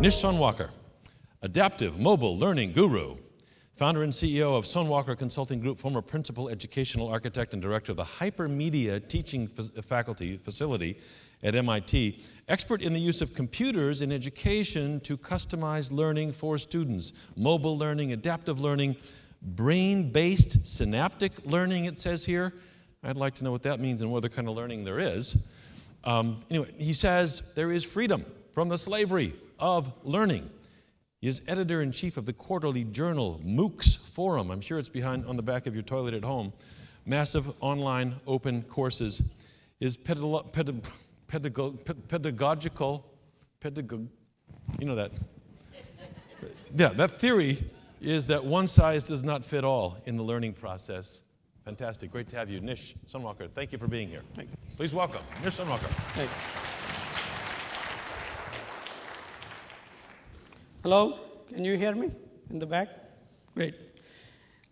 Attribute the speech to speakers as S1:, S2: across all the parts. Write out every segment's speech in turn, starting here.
S1: Nish Sonwalkar, adaptive mobile learning guru, founder and CEO of Sonwalkar Consulting Group, former principal educational architect and director of the Hypermedia Teaching Facility at MIT, expert in the use of computers in education to customize learning for students, mobile learning, adaptive learning, brain-based synaptic learning, it says here. I'd like to know what that means and what other kind of learning there is. Anyway, he says there is freedom from the slavery of learning. He is editor-in-chief of the quarterly journal MOOCs Forum. I'm sure it's behind on the back of your toilet at home. Massive online open courses. Is pedagogical, you know that. Yeah, that theory is that one size does not fit all in the learning process. Fantastic, great to have you. Nish Sonwalkar, thank you for being here.
S2: Thank you.
S1: Please welcome Nish Sonwalkar.
S2: Thank you. Hello, can you hear me in the back? Great.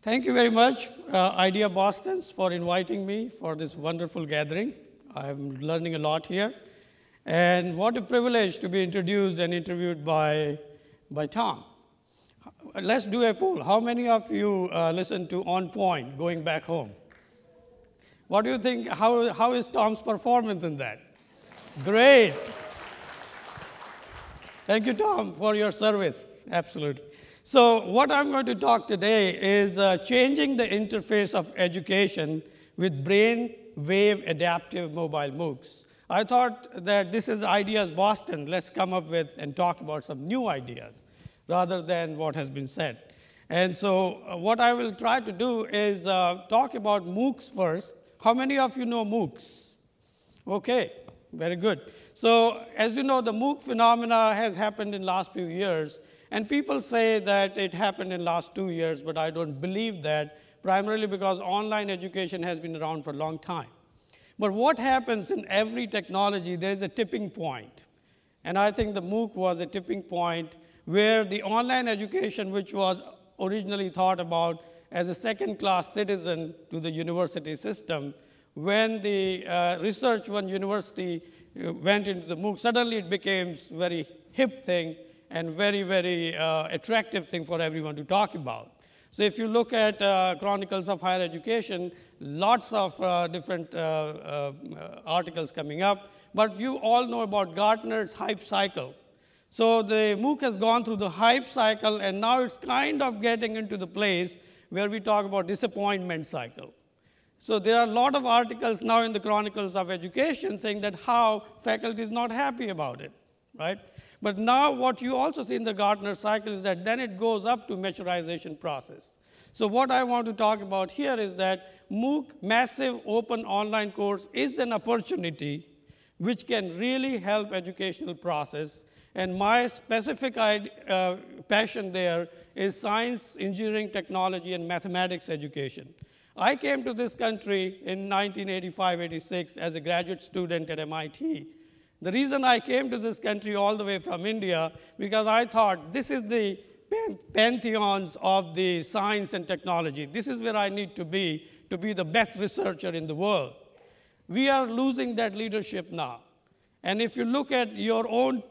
S2: Thank you very much, Idea Boston, for inviting me for this wonderful gathering. I'm learning a lot here. And what a privilege to be introduced and interviewed by Tom. Let's do a poll. How many of you listen to On Point going back home? What do you think? How is Tom's performance in that? Great. Thank you, Tom, for your service. Absolutely. So what I'm going to talk today is changing the interface of education with brain-wave adaptive mobile MOOCs. I thought that this is Ideas Boston. Let's come up with and talk about some new ideas rather than what has been said. And so what I will try to do is talk about MOOCs first. How many of you know MOOCs? Okay, very good. So as you know, the MOOC phenomena has happened in the last few years. And people say that it happened in the last 2 years, but I don't believe that, primarily because online education has been around for a long time. But what happens in every technology, there is a tipping point. And I think the MOOC was a tipping point where the online education, which was originally thought about as a second-class citizen to the university system, when the Research One University went into the MOOC, suddenly it became a very hip thing and very, very attractive thing for everyone to talk about. So if you look at Chronicles of Higher Education, lots of different articles coming up. But you all know about Gartner's hype cycle. So the MOOC has gone through the hype cycle, and now it's kind of getting into the place where we talk about disappointment cycle. So there are a lot of articles now in the Chronicles of Education saying that how faculty is not happy about it, right? But now what you also see in the Gartner cycle is that then it goes up to maturization process. So what I want to talk about here is that MOOC, massive open online course, is an opportunity which can really help educational process. And my specific passion there is science, engineering, technology, and mathematics education. I came to this country in 1985-86 as a graduate student at MIT. The reason I came to this country all the way from India, because I thought this is the pantheons of the science and technology. This is where I need to be the best researcher in the world. We are losing that leadership now. And if you look at your own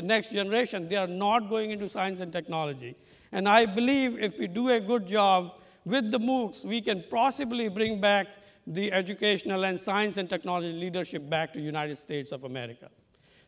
S2: next generation, they are not going into science and technology. And I believe if we do a good job with the MOOCs, we can possibly bring back the educational and science and technology leadership back to the United States of America.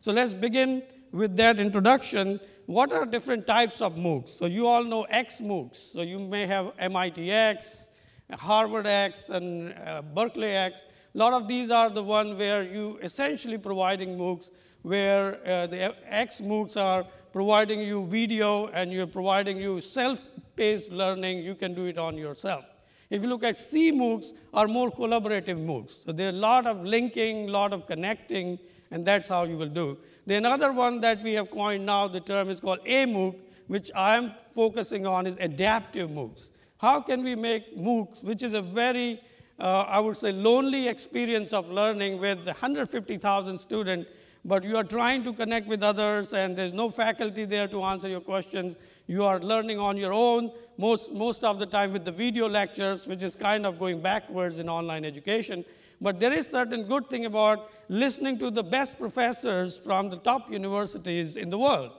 S2: So let's begin with that introduction. What are different types of MOOCs? So you all know X MOOCs. So you may have MIT X, Harvard X, and Berkeley X. A lot of these are the ones where you essentially providing MOOCs where the X MOOCs are providing you video and you're providing you self-paced learning. You can do it on yourself. If you look at C MOOCs, are more collaborative MOOCs. So there are a lot of linking, a lot of connecting, and that's how you will do. The another one that we have coined now, the term is called A MOOC, which I'm focusing on is adaptive MOOCs. How can we make MOOCs, which is a very, I would say, lonely experience of learning with 150,000 students, but you are trying to connect with others, and there's no faculty there to answer your questions. You are learning on your own, most of the time with the video lectures, which is kind of going backwards in online education. But there is certain good thing about listening to the best professors from the top universities in the world.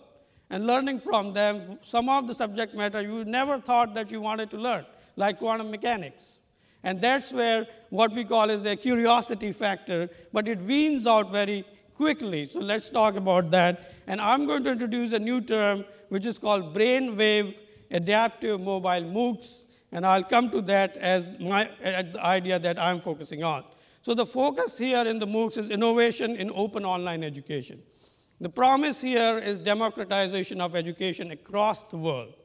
S2: and learning from them some of the subject matter you never thought that you wanted to learn, like quantum mechanics. And that's where what we call is a curiosity factor, but it weans out very quickly. So let's talk about that. And I'm going to introduce a new term, which is called brainwave adaptive mobile MOOCs, and I'll come to that as the idea that I'm focusing on. So the focus here in the MOOCs is innovation in open online education. The promise here is democratization of education across the world.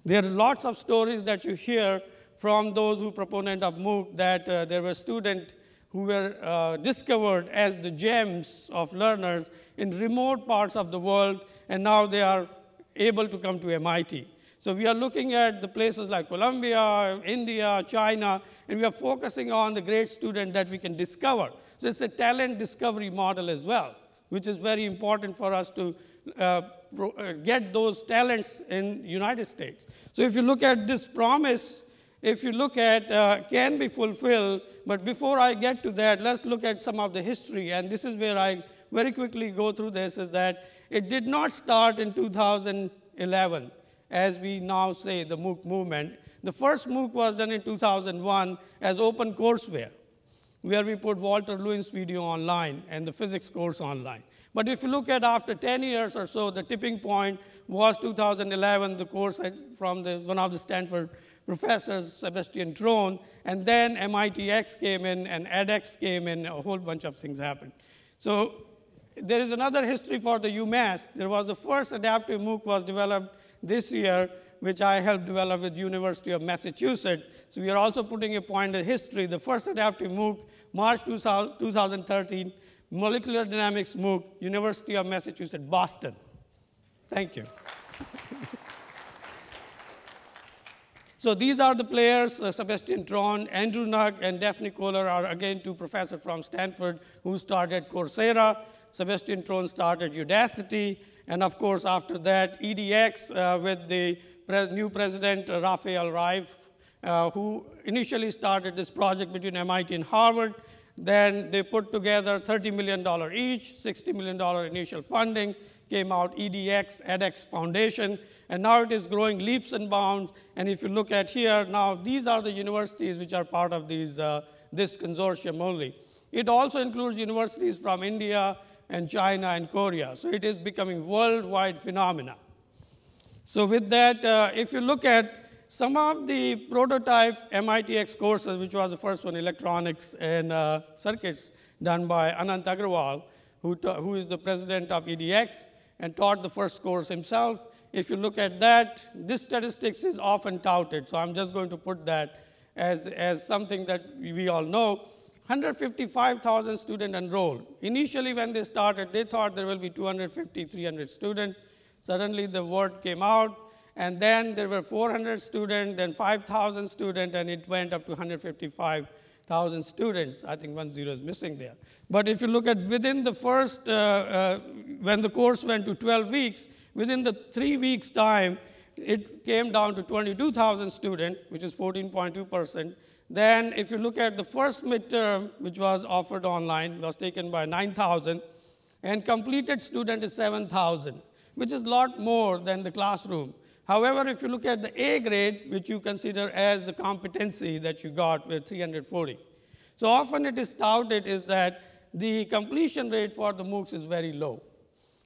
S2: There are lots of stories that you hear from those who proponent of MOOC that there were students who were discovered as the gems of learners in remote parts of the world, and now they are able to come to MIT. So we are looking at the places like Colombia, India, China, and we are focusing on the great student that we can discover. So it's a talent discovery model as well, which is very important for us to get those talents in the United States. So if you look at this promise, if you look at can be fulfilled, but before I get to that, let's look at some of the history, and this is where I very quickly go through this, is that it did not start in 2011, as we now say, the MOOC movement. The first MOOC was done in 2001 as open courseware, where we put Walter Lewin's video online and the physics course online. But if you look at after 10 years or so, the tipping point was 2011, the course from one of the Stanford professors, Sebastian Throne, and then MITx came in, and edX came in, a whole bunch of things happened. So there is another history for the UMass. There was the first adaptive MOOC was developed this year, which I helped develop with University of Massachusetts. So we are also putting a point in history. The first adaptive MOOC, March 2013, Molecular Dynamics MOOC, University of Massachusetts, Boston. Thank you. So these are the players, Sebastian Throne, Andrew Nuck, and Daphne Kohler are again two professors from Stanford who started Coursera. Sebastian Throne started Udacity, and of course after that EDX with the new president, Raphael Reif, who initially started this project between MIT and Harvard. Then they put together $30 million each, $60 million initial funding, came out EDX, edX Foundation, and now it is growing leaps and bounds. And if you look at here, now these are the universities which are part of these, this consortium only. It also includes universities from India and China and Korea. So it is becoming worldwide phenomena. So with that, if you look at some of the prototype MITx courses, which was the first one, electronics and circuits, done by Anant Agrawal, who is the president of EDX and taught the first course himself. If you look at that, this statistics is often touted, so I'm just going to put that as something that we all know. 155,000 students enrolled. Initially, when they started, they thought there will be 250, 300 students. Suddenly, the word came out, and then there were 400 students, then 5,000 students, and it went up to 155,000 students. I think 1 0 is missing there. But if you look at within the first, when the course went to 12 weeks, within the 3 weeks' time, it came down to 22,000 students, which is 14.2%. Then if you look at the first midterm, which was offered online, was taken by 9,000, and completed student is 7,000, which is a lot more than the classroom. However, if you look at the A grade, which you consider as the competency that you got with 340. So often it is touted is that the completion rate for the MOOCs is very low.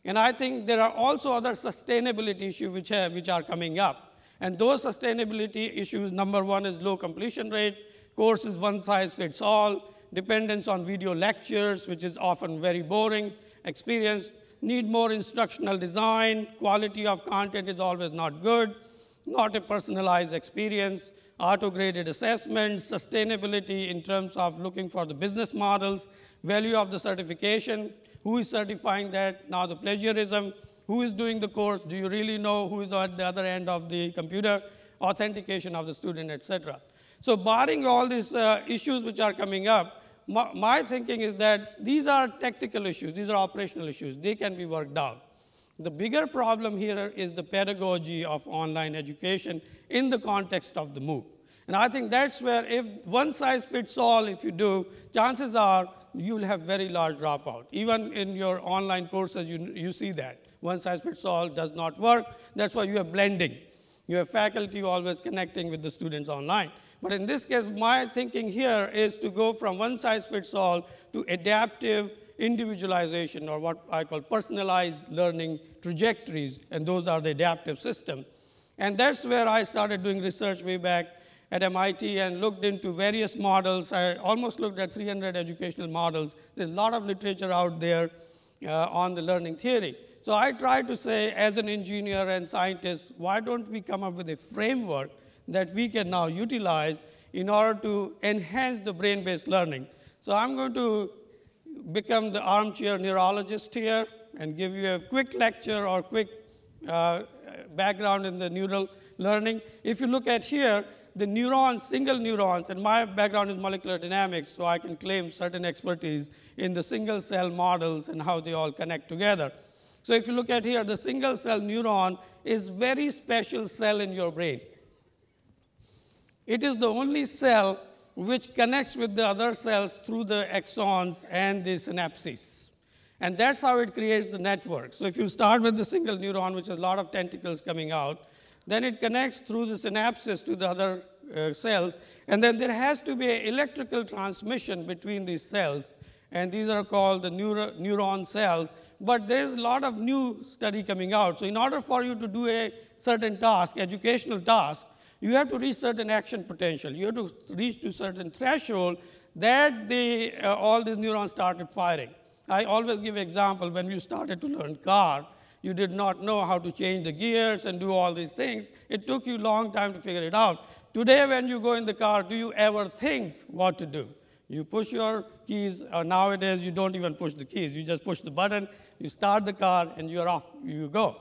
S2: And I think there are also other sustainability issues which are coming up. And those sustainability issues, number one is low completion rate, course is one size fits all, dependence on video lectures, which is often very boring experience, need more instructional design, quality of content is always not good, not a personalized experience, auto-graded assessments, sustainability in terms of looking for the business models, value of the certification, who is certifying that, now the plagiarism, who is doing the course, do you really know who is at the other end of the computer, authentication of the student, etc. So barring all these issues which are coming up, my thinking is that these are tactical issues, these are operational issues, they can be worked out. The bigger problem here is the pedagogy of online education in the context of the MOOC. And I think that's where if one size fits all, if you do, chances are you will have very large dropout. Even in your online courses, you see that. one size fits all does not work. That's why you have blending. You have faculty always connecting with the students online. But in this case, my thinking here is to go from one size fits all to adaptive individualization, or what I call personalized learning trajectories, and those are the adaptive system. And that's where I started doing research way back at MIT and looked into various models. I almost looked at 300 educational models. There's a lot of literature out there on the learning theory. So I tried to say, as an engineer and scientist, why don't we come up with a framework that we can now utilize in order to enhance the brain-based learning. So I'm going to become the armchair neurologist here and give you a quick lecture or quick background in the neural learning. If you look at here, the neurons, single neurons, and my background is molecular dynamics, so I can claim certain expertise in the single cell models and how they all connect together. So if you look at here, the single cell neuron is very special cell in your brain. It is the only cell which connects with the other cells through the axons and the synapses. And that's how it creates the network. So if you start with the single neuron, which has a lot of tentacles coming out, then it connects through the synapses to the other cells. And then there has to be an electrical transmission between these cells. And these are called the neuron cells. But there's a lot of new study coming out. So in order for you to do a certain task, educational task, you have to reach certain action potential. You have to reach to certain threshold that all these neurons started firing. I always give an example. When you started to learn car, you did not know how to change the gears and do all these things. It took you a long time to figure it out. Today, when you go in the car, do you ever think what to do? You push your keys. Nowadays, you don't even push the keys. You just push the button, you start the car, and you're off, you go.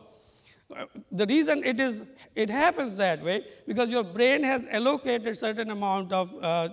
S2: The reason it happens that way, because your brain has allocated certain amount of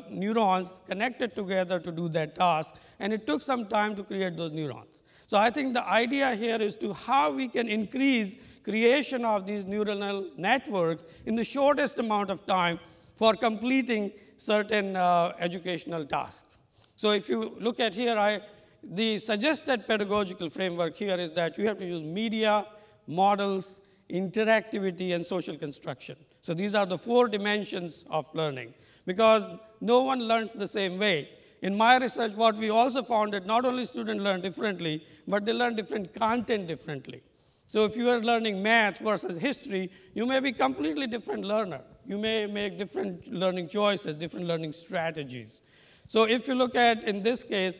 S2: neurons connected together to do that task, and it took some time to create those neurons. So I think the idea here is to how we can increase creation of these neuronal networks in the shortest amount of time for completing certain educational tasks. So if you look at here, the suggested pedagogical framework here is that you have to use media, models, interactivity, and social construction. So these are the 4 dimensions of learning, because no one learns the same way. In my research, what we also found that not only students learn differently, but they learn different content differently. So if you are learning math versus history, you may be completely different learner. You may make different learning choices, different learning strategies. So if you look at, in this case,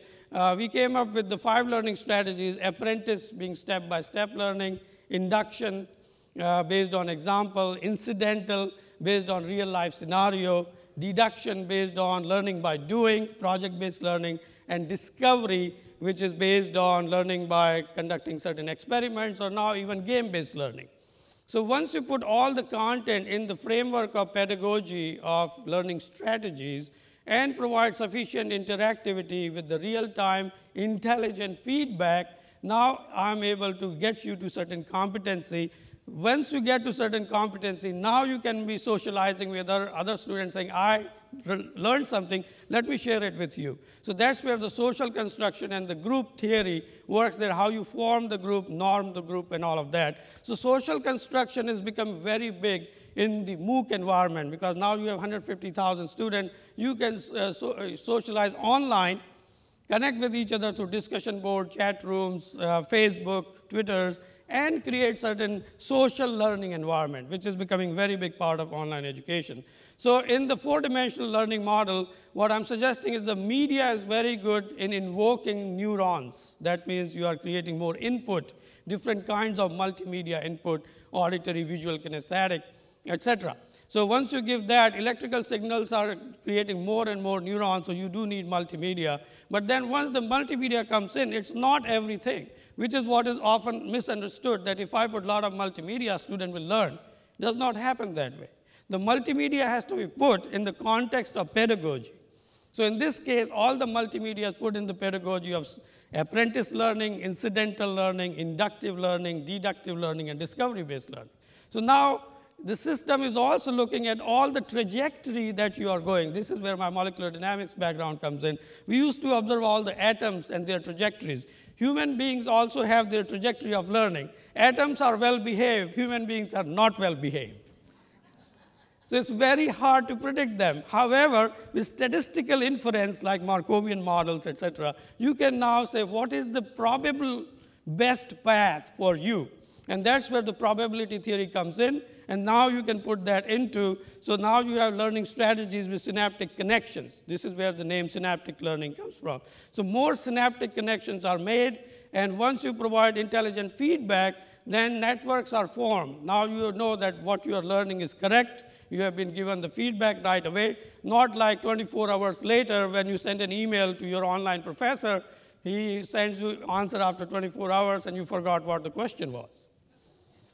S2: we came up with the 5 learning strategies: apprentice being step-by-step learning, induction based on example, incidental based on real-life scenario, deduction based on learning by doing, project-based learning, and discovery, which is based on learning by conducting certain experiments, or now even game-based learning. So once you put all the content in the framework of pedagogy of learning strategies and provide sufficient interactivity with the real-time intelligent feedback, now I'm able to get you to certain competency. Once you get to certain competency, now you can be socializing with other students saying, I learned something, let me share it with you. So that's where the social construction and the group theory works there, how you form the group, norm the group, and all of that. So social construction has become very big in the MOOC environment, because now you have 150,000 students. You can socialize online, connect with each other through discussion board, chat rooms, Facebook, Twitters, and create certain social learning environment, which is becoming a very big part of online education. So in the 4-dimensional learning model, what I'm suggesting is the media is very good in invoking neurons. That means you are creating more input, different kinds of multimedia input, auditory, visual, kinesthetic, etc. So once you give that, electrical signals are creating more and more neurons, so you do need multimedia. But then once the multimedia comes in, it's not everything, which is what is often misunderstood, that if I put a lot of multimedia, a student will learn. It does not happen that way. The multimedia has to be put in the context of pedagogy. So in this case, all the multimedia is put in the pedagogy of apprentice learning, incidental learning, inductive learning, deductive learning, and discovery-based learning. So now, the system is also looking at all the trajectory that you are going. This is where my molecular dynamics background comes in. We used to observe all the atoms and their trajectories. Human beings also have their trajectory of learning. Atoms are well behaved, human beings are not well behaved. So it's very hard to predict them. However, with statistical inference like Markovian models, etc., you can now say what is the probable best path for you. And that's where the probability theory comes in. And now you can put that into, so now you have learning strategies with synaptic connections. This is where the name synaptic learning comes from. So more synaptic connections are made, and once you provide intelligent feedback, then networks are formed. Now you know that what you are learning is correct. You have been given the feedback right away, not like 24 hours later when you send an email to your online professor, he sends you answer after 24 hours and you forgot what the question was.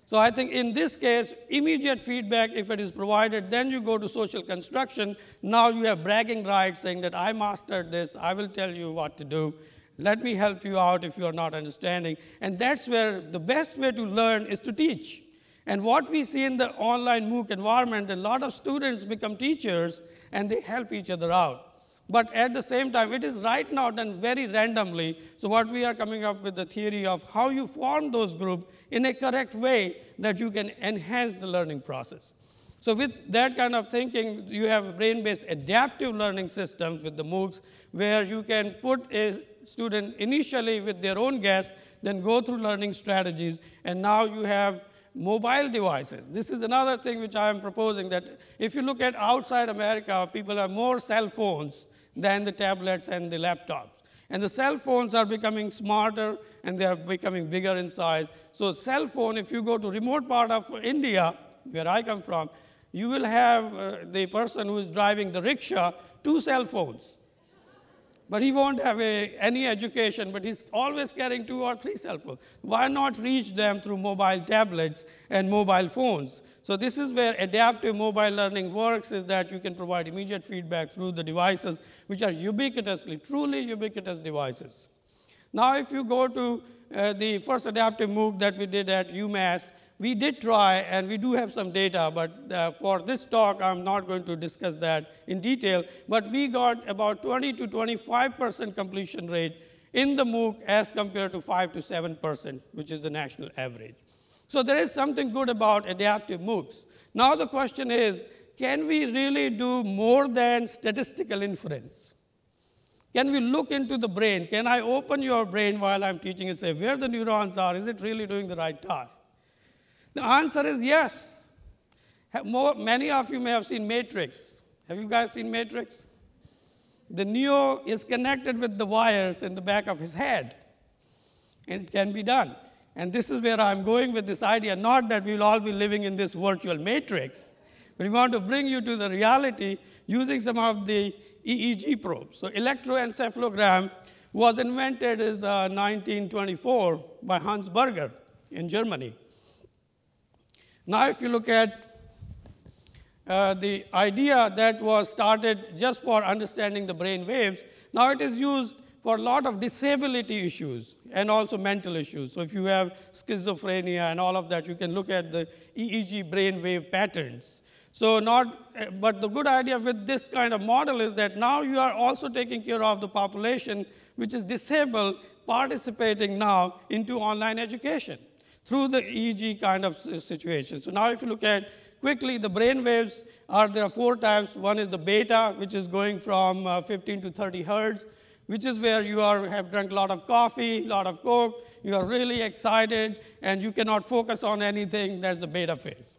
S2: So I think in this case, immediate feedback, if it is provided, then you go to social construction. Now you have bragging rights saying that I mastered this, I will tell you what to do. Let me help you out if you are not understanding. And that's where the best way to learn is to teach. And what we see in the online MOOC environment, a lot of students become teachers and they help each other out. But at the same time, it is right now done very randomly. So what we are coming up with the theory of how you form those groups in a correct way that you can enhance the learning process. So with that kind of thinking, you have brain-based adaptive learning systems with the MOOCs, where you can put a student initially with their own guests, then go through learning strategies, and now you have mobile devices. This is another thing which I am proposing, that if you look at outside America, people have more cell phones than the tablets and the laptops. And the cell phones are becoming smarter and they are becoming bigger in size. So cell phone, if you go to remote part of India, where I come from, you will have the person who is driving the rickshaw, 2 cell phones. But he won't have any education, but he's always carrying 2 or 3 cell phones. Why not reach them through mobile tablets and mobile phones? So this is where adaptive mobile learning works, is that you can provide immediate feedback through the devices, which are ubiquitously, truly ubiquitous devices. Now if you go to the first adaptive MOOC that we did at UMass, we did try, and we do have some data, but for this talk, I'm not going to discuss that in detail, but we got about 20 to 25% completion rate in the MOOC as compared to 5 to 7%, which is the national average. So there is something good about adaptive MOOCs. Now the question is, can we really do more than statistical inference? Can we look into the brain? Can I open your brain while I'm teaching and say where the neurons are? Is it really doing the right task? The answer is yes. Many of you may have seen Matrix. Have you guys seen Matrix? The Neo is connected with the wires in the back of his head. And it can be done. And this is where I'm going with this idea, not that we will all be living in this virtual matrix, but we want to bring you to the reality using some of the EEG probes. So electroencephalogram was invented in 1924 by Hans Berger in Germany. Now if you look at the idea that was started just for understanding the brain waves, now it is used for a lot of disability issues and also mental issues. So if you have schizophrenia and all of that, you can look at the EEG brain wave patterns. So but the good idea with this kind of model is that now you are also taking care of the population which is disabled, participating now into online education through the EEG kind of situation. So now if you look at quickly the brain waves, there are 4 types. One is the beta, which is going from 15 to 30 hertz, which is where you have drunk a lot of coffee, a lot of Coke, you are really excited, and you cannot focus on anything. That's the beta phase.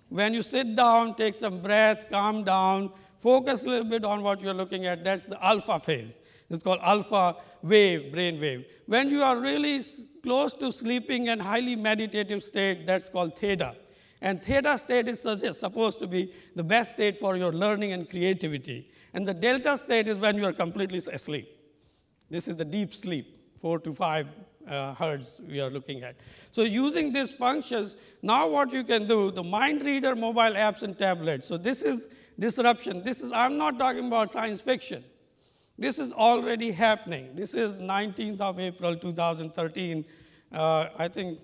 S2: When you sit down, take some breath, calm down, focus a little bit on what you're looking at, that's the alpha phase. It's called alpha wave, brain wave. When you are really close to sleeping and highly meditative state, that's called theta. And theta state is supposed to be the best state for your learning and creativity. And the delta state is when you are completely asleep. This is the deep sleep, 4 to 5 hertz we are looking at. So using these functions, now what you can do, the mind reader mobile apps and tablets. So this is disruption. I'm not talking about science fiction. This is already happening. This is 19th of April, 2013. I think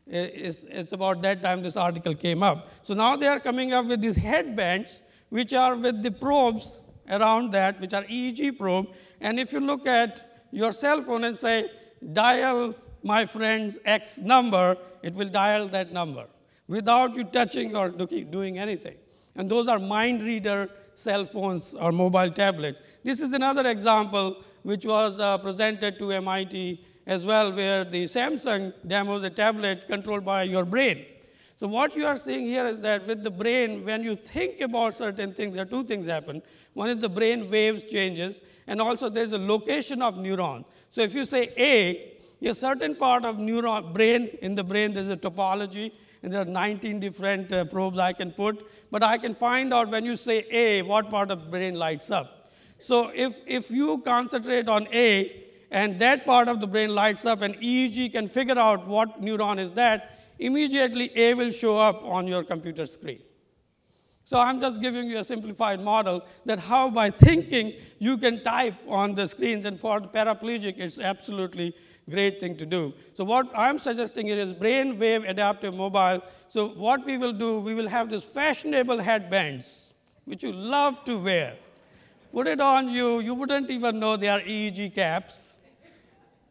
S2: It's about that time this article came up. So now they are coming up with these headbands, which are with the probes around that, which are EEG probe. And if you look at your cell phone and say, dial my friend's X number, it will dial that number without you touching or doing anything. And those are mind reader cell phones or mobile tablets. This is another example which was presented to MIT as well, where the Samsung demos a tablet controlled by your brain. So what you are seeing here is that with the brain, when you think about certain things, there are two things happen. One is the brain waves changes, and also there's a location of neurons. So if you say a certain part of brain, in the brain there's a topology, and there are 19 different probes I can put, but I can find out when you say A, what part of the brain lights up. So if you concentrate on A, and that part of the brain lights up, and EEG can figure out what neuron is that, immediately A will show up on your computer screen. So I'm just giving you a simplified model that how by thinking you can type on the screens, and for the paraplegic, it's absolutely great thing to do. So what I'm suggesting here is brain wave adaptive mobile. So what we will do, we will have these fashionable headbands, which you love to wear. Put it on you, you wouldn't even know they are EEG caps.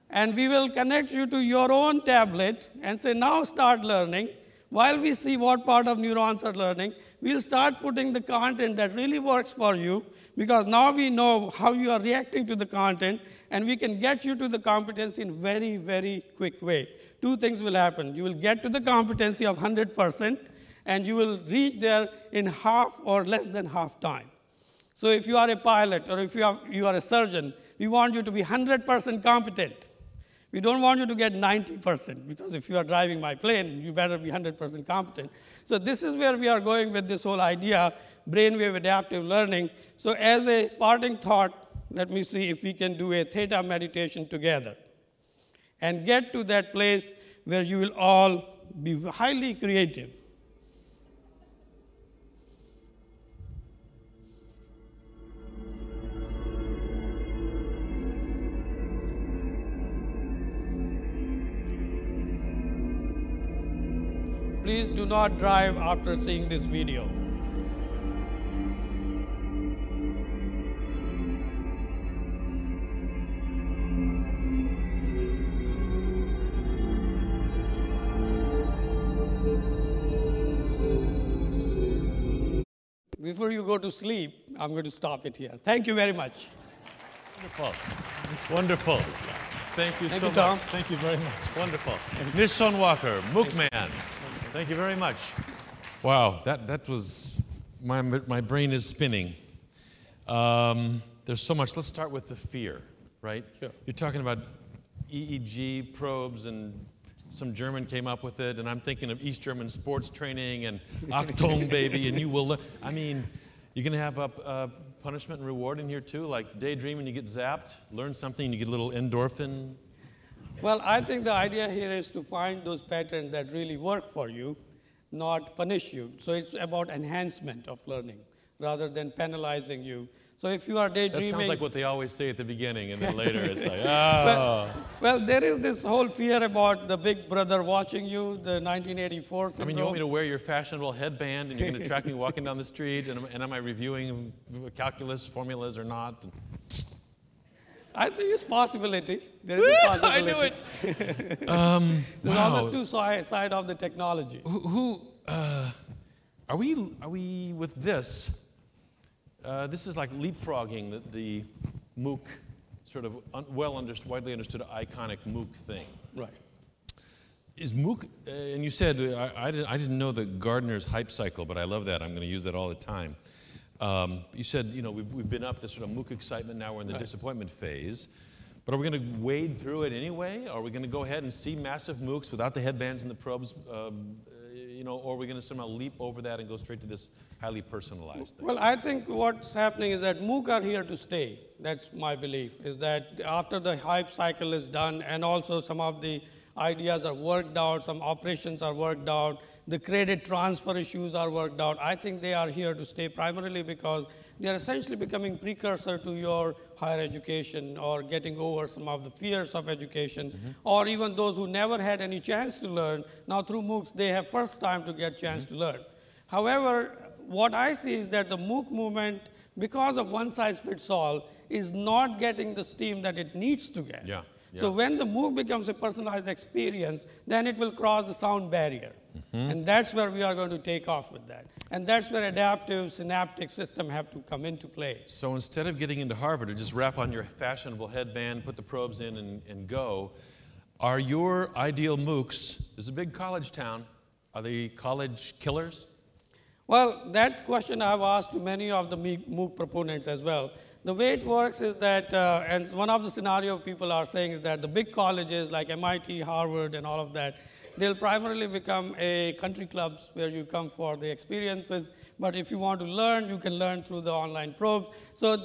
S2: And we will connect you to your own tablet and say, now start learning. While we see what part of neurons are learning, we'll start putting the content that really works for you, because now we know how you are reacting to the content, and we can get you to the competency in very, very quick way. Two things will happen. You will get to the competency of 100%, and you will reach there in half or less than half time. So if you are a pilot or if you are a surgeon, we want you to be 100% competent. We don't want you to get 90%, because if you are driving my plane, you better be 100% competent. So this is where we are going with this whole idea, brainwave adaptive learning. So as a parting thought, let me see if we can do a theta meditation together and get to that place where you will all be highly creative. Please do not drive after seeing this video. Before you go to sleep, I'm going to stop it here. Thank you very much.
S1: Wonderful. Wonderful. Thank you so much.
S2: Tom.
S1: Thank you very much. Wonderful. Nish Sonwalkar, MOOC man. Thank you very much. Wow, that was, my brain is spinning. There's so much. Let's start with the fear, right?
S2: Sure.
S1: You're talking about EEG probes, and some German came up with it, and I'm thinking of East German sports training and Achtung, baby, and you will learn. I mean, you're going to have a punishment and reward in here too, like daydreaming, you get zapped, learn something, you get a little endorphin.
S2: Well, I think the idea here is to find those patterns that really work for you, not punish you. So it's about enhancement of learning rather than penalizing you. So if you are daydreaming...
S1: That sounds like what they always say at the beginning, and then later it's like, oh.
S2: Well, there is this whole fear about the big brother watching you, the 1984 syndrome.
S1: I mean, you want me to wear your fashionable headband, and you're going to track me walking down the street, and am I reviewing calculus formulas or not?
S2: I think it's a possibility. There is a possibility.
S1: I knew it.
S2: There's
S1: Wow.
S2: always two sides of the technology.
S1: Are we with this? This is like leapfrogging the MOOC, sort of widely understood iconic MOOC thing.
S2: Right.
S1: Is MOOC, and you said, I didn't know the Gardner's hype cycle, but I love that. I'm going to use that all the time. You said, you know, we've been up this sort of MOOC excitement, now we're in the disappointment phase. But are we going to wade through it anyway? Are we going to go ahead and see massive MOOCs without the headbands and the probes, you know, or are we going to somehow leap over that and go straight to this highly personalized thing?
S2: Well, I think what's happening is that MOOC are here to stay. That's my belief, is that after the hype cycle is done and also some of the ideas are worked out, some operations are worked out, The credit transfer issues are worked out. I think they are here to stay primarily because they are essentially becoming precursor to your higher education or getting over some of the fears of education, or even those who never had any chance to learn. Now through MOOCs, they have first time to get chance to learn. However, what I see is that the MOOC movement, because of one size fits all, is not getting the steam that it needs to get.
S1: Yeah. Yeah.
S2: So when the MOOC becomes a personalized experience, then it will cross the sound barrier. And that's where we are going to take off with that. And that's where adaptive synaptic system have to come into play.
S1: So instead of getting into Harvard or just wrap on your fashionable headband, put the probes in and go, are your ideal MOOCs, this is a big college town, are they college killers?
S2: Well, that question I've asked to many of the MOOC proponents as well. The way it works is that, and one of the scenarios people are saying is that the big colleges like MIT, Harvard, and all of that, they'll primarily become a country clubs where you come for the experiences. But if you want to learn, you can learn through the online probes. So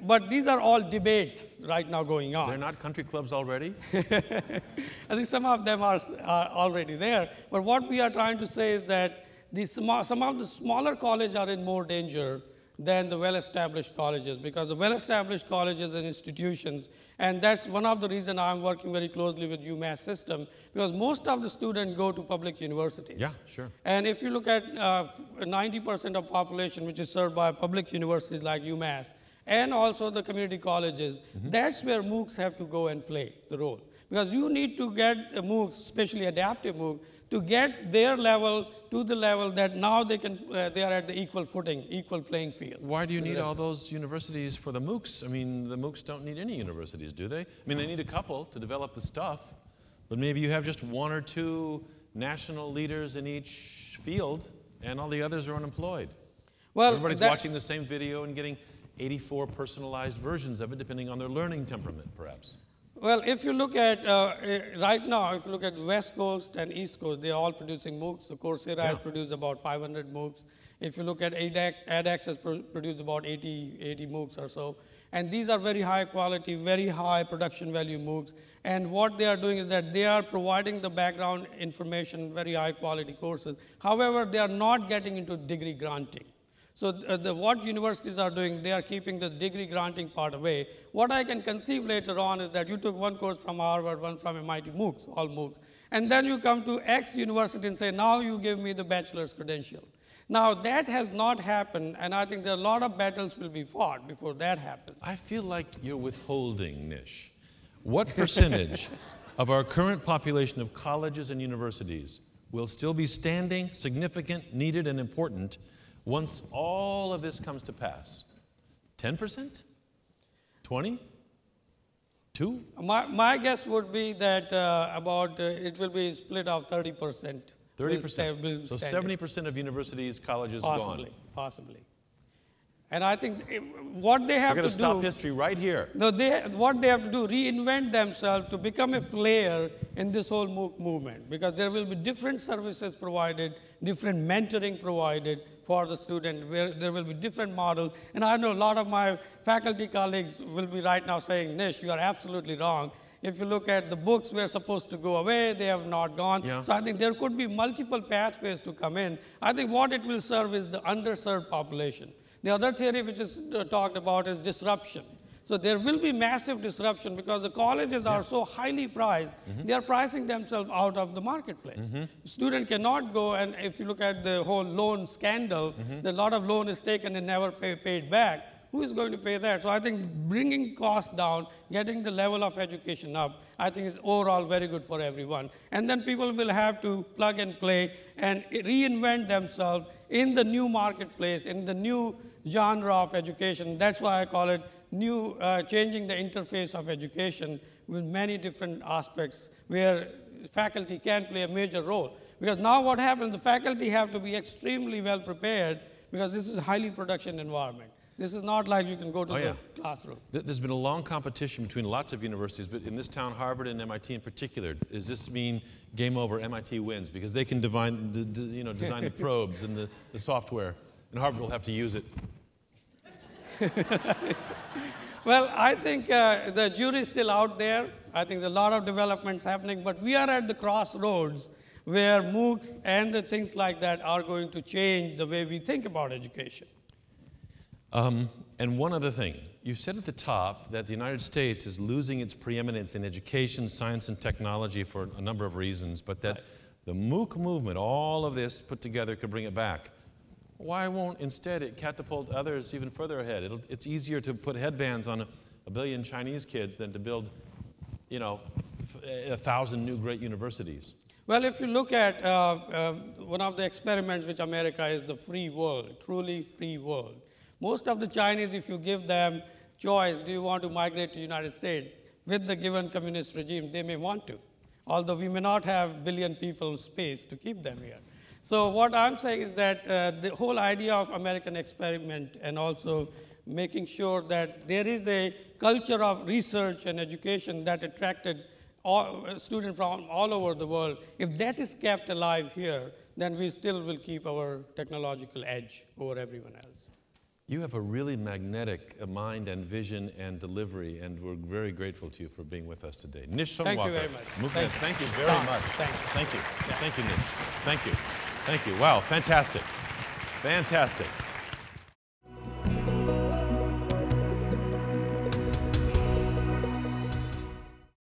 S2: but these are all debates right now going on.
S1: They're not country clubs already?
S2: I think some of them are already there. But what we are trying to say is that some of the smaller colleges are in more danger than the well-established colleges, because the well-established colleges and institutions, and that's one of the reasons I'm working very closely with UMass system, because most of the students go to public universities.
S1: Yeah, sure.
S2: And if you look at 90% of population which is served by public universities like UMass, and also the community colleges, that's where MOOCs have to go and play the role. Because you need to get MOOCs, especially adaptive MOOC, to get their level to the level that now they are at the equal footing, equal playing field.
S1: Why do you need all those universities for the MOOCs? I mean, the MOOCs don't need any universities, do they? I mean, they need a couple to develop the stuff, but maybe you have just one or two national leaders in each field, and all the others are unemployed.
S2: Well,
S1: everybody's watching the same video and getting 84 personalized versions of it, depending on their learning temperament, perhaps.
S2: Well, if you look at, right now, if you look at West Coast and East Coast, they're all producing MOOCs. So Coursera has produced about 500 MOOCs. If you look at edX has produced about 80 MOOCs or so. And these are very high quality, very high production value MOOCs. And what they are doing is that they are providing the background information, very high quality courses. However, they are not getting into degree granting. So what universities are doing, they are keeping the degree granting part away. What I can conceive later on is that you took one course from Harvard, one from MIT, MOOCs, all MOOCs, and then you come to X university and say, now you give me the bachelor's credential. Now that has not happened, and I think there are a lot of battles will be fought before that happens.
S1: I feel like you're withholding, Nish. What percentage of our current population of colleges and universities will still be standing, significant, needed, and important once all of this comes to pass? 10%? 20? 2?
S2: My guess would be that it will be split of 30%.
S1: 30%. So 70% of universities, colleges gone.
S2: Possibly. And I think what they have to do...
S1: We're going to stop history right here.
S2: No, what they have to do, reinvent themselves to become a player in this whole MOOC movement, because there will be different services provided, different mentoring provided for the student, where there will be different models. And I know a lot of my faculty colleagues will be right now saying, Nish, you are absolutely wrong. If you look at the books were supposed to go away, they have not gone. Yeah. So I think there could be multiple pathways to come in. I think what it will serve is the underserved population. The other theory which is talked about is disruption. So there will be massive disruption because the colleges are so highly priced, they are pricing themselves out of the marketplace. The student cannot go, and if you look at the whole loan scandal, a lot of loan is taken and never paid back. Who is going to pay that? So I think bringing costs down, getting the level of education up, I think is overall very good for everyone. And then people will have to plug and play and reinvent themselves in the new marketplace, in the new genre of education. That's why I call it new, changing the interface of education with many different aspects where faculty can play a major role. Because now what happens, the faculty have to be extremely well prepared because this is a highly production environment. This is not like you can go to the classroom.
S1: There's been a long competition between lots of universities, but in this town, Harvard and MIT in particular. Does this mean game over, MIT wins? Because they can design the probes and the software, and Harvard will have to use it.
S2: Well, I think the jury is still out there. I think there's a lot of developments happening, but we are at the crossroads where MOOCs and the things like that are going to change the way we think about education.
S1: And one other thing. You said at the top that the United States is losing its preeminence in education, science, and technology for a number of reasons, but that the MOOC movement, all of this put together, could bring it back. Why won't instead it catapult others even further ahead? It's easier to put headbands on a billion Chinese kids than to build, 1,000 new great universities.
S2: Well, if you look at one of the experiments which America is the free world, truly free world. Most of the Chinese, if you give them choice, do you want to migrate to the United States? With the given communist regime, they may want to, although we may not have billion people space to keep them here. So what I'm saying is that the whole idea of American experiment and also making sure that there is a culture of research and education that attracted students from all over the world, if that is kept alive here, then we still will keep our technological edge over everyone else.
S1: You have a really magnetic mind and vision and delivery, and we're very grateful to you for being with us today. Nish Sonwalkar.
S2: Thank you very much.
S1: Thank you very much.
S2: Thanks.
S1: Thank you.
S2: Yeah.
S1: Thank you, Nish. Thank you. Thank you. Wow, fantastic. Fantastic.